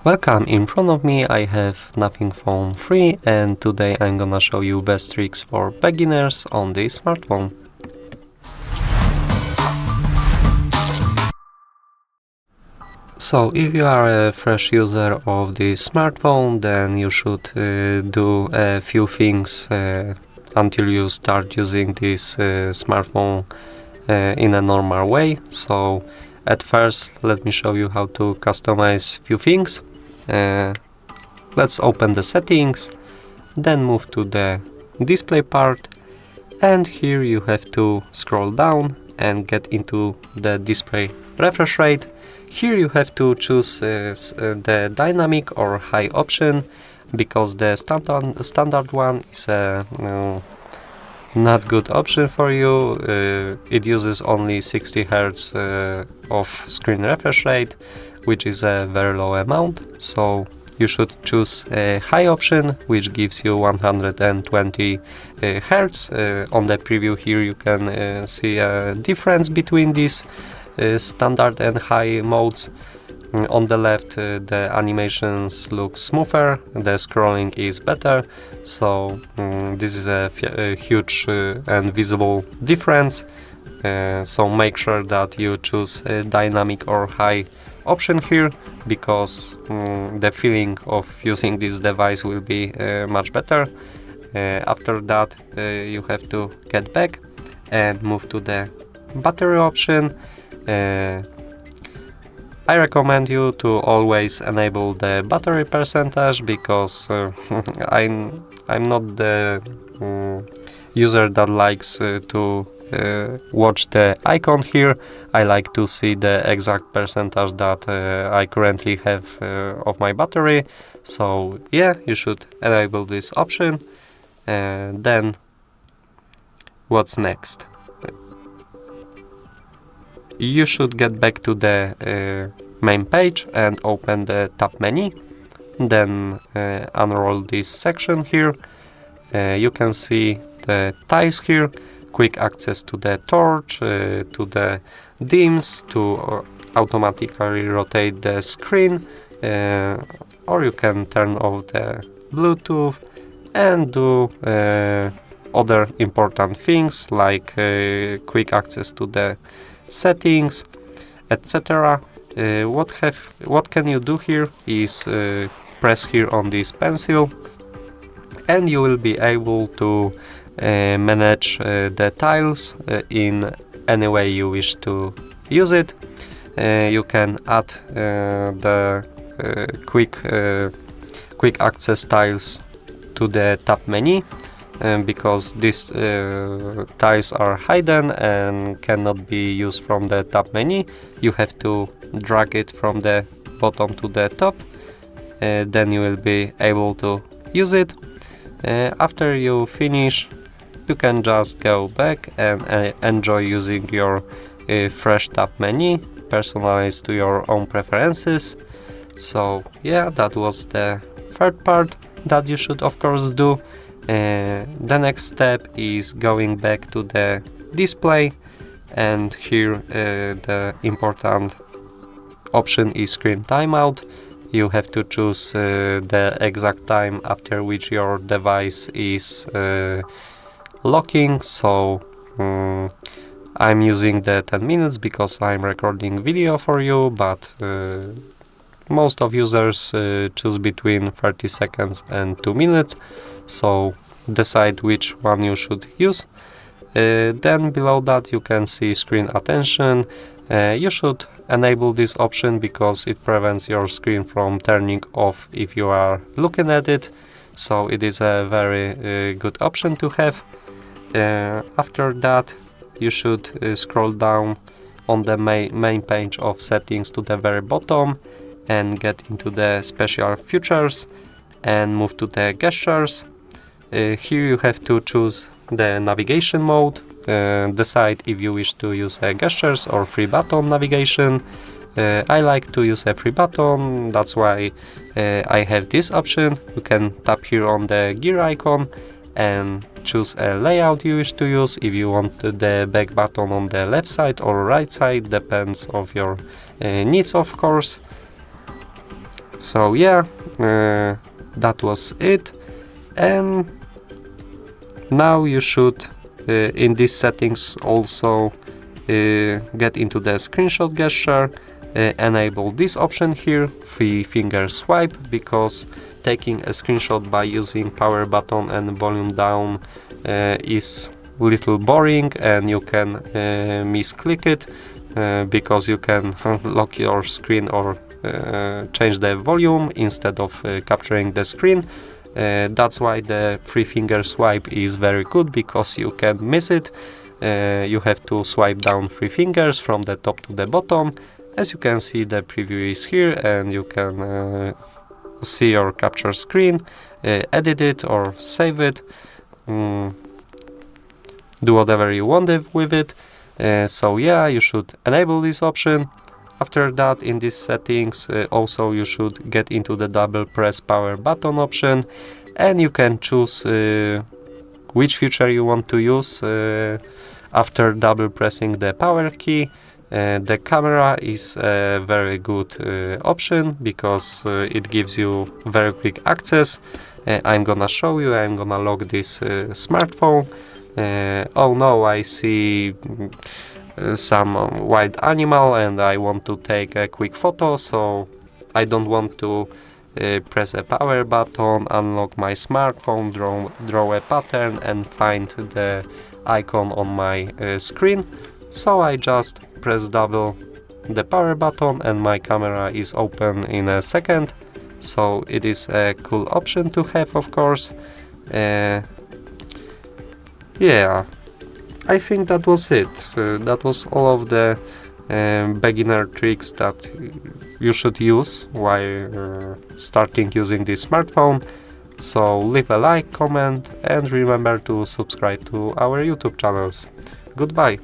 Welcome, in front of me I have Nothing Phone 3 and today I'm gonna show you best tricks for beginners on this smartphone. So if you are a fresh user of this smartphone, then you should do a few things until you start using this smartphone in a normal way. So at first let me show you how to customize few things. Let's open the settings, then move to the display part, and here you have to scroll down and get into the display refresh rate. Here you have to choose the dynamic or high option, because the standard one is a not good option for you. It uses only 60 Hz of screen refresh rate, which is a very low amount, so you should choose a high option, which gives you 120 Hz. On the preview here you can see a difference between these standard and high modes. On the left the animations look smoother, the scrolling is better, so this is a huge and visible difference. So make sure that you choose a dynamic or high option here, because the feeling of using this device will be much better. After that you have to get back and move to the battery option. I recommend you to always enable the battery percentage, because I'm not the user that likes to watch the icon here. I like to see the exact percentage that I currently have of my battery. So yeah, you should enable this option. Then what's next? You should get back to the main page and open the tab menu. Then unroll this section here. You can see the tiles here, quick access to the torch, to the dims, to automatically rotate the screen, or you can turn off the Bluetooth and do other important things like quick access to the settings, etc. What can you do here is press here on this pencil, and you will be able to manage the tiles in any way you wish to use it. You can add the quick access tiles to the tab menu, because these tiles are hidden and cannot be used from the tab menu. You have to drag it from the bottom to the top, then you will be able to use it. After you finish, you can just go back and enjoy using your fresh tab menu, personalized to your own preferences. So yeah, that was the third part that you should of course do. The next step is going back to the display, and here the important option is screen timeout. You have to choose the exact time after which your device is locking. So I'm using the 10 minutes because I'm recording video for you, but most of users choose between 30 seconds and 2 minutes, so decide which one you should use. Then below that you can see screen attention. You should enable this option because it prevents your screen from turning off if you are looking at it, so it is a very good option to have. After that you should scroll down on the main page of settings to the very bottom and get into the special features and move to the gestures. Here you have to choose the navigation mode, decide if you wish to use gestures or free button navigation. I like to use a free button, that's why I have this option. You can tap here on the gear icon and choose a layout you wish to use. If you want the back button on the left side or right side, depends of your needs of course. So yeah, that was it. And now you should in these settings also get into the screenshot gesture, enable this option here, 3-finger swipe, because taking a screenshot by using power button and volume down is little boring, and you can misclick it because you can lock your screen or change the volume instead of capturing the screen. That's why the 3-finger swipe is very good, because you can miss it. You have to swipe down 3 fingers from the top to the bottom. As you can see, the preview is here, and you can see your capture screen, edit it or save it, do whatever you want with it. So yeah, you should enable this option. After that, in these settings, also you should get into the double press power button option, and you can choose which feature you want to use after double pressing the power key. The camera is a very good option, because it gives you very quick access. I'm gonna show you. I'm gonna lock this smartphone. Oh no, I see some wild animal and I want to take a quick photo, so I don't want to press a power button, unlock my smartphone, draw a pattern and find the icon on my screen. So I just press double the power button and my camera is open in a second. So it is a cool option to have, of course. Yeah, I think that was it. That was all of the beginner tricks that you should use while starting using this smartphone. So leave a like, comment and remember to subscribe to our YouTube channels. Goodbye!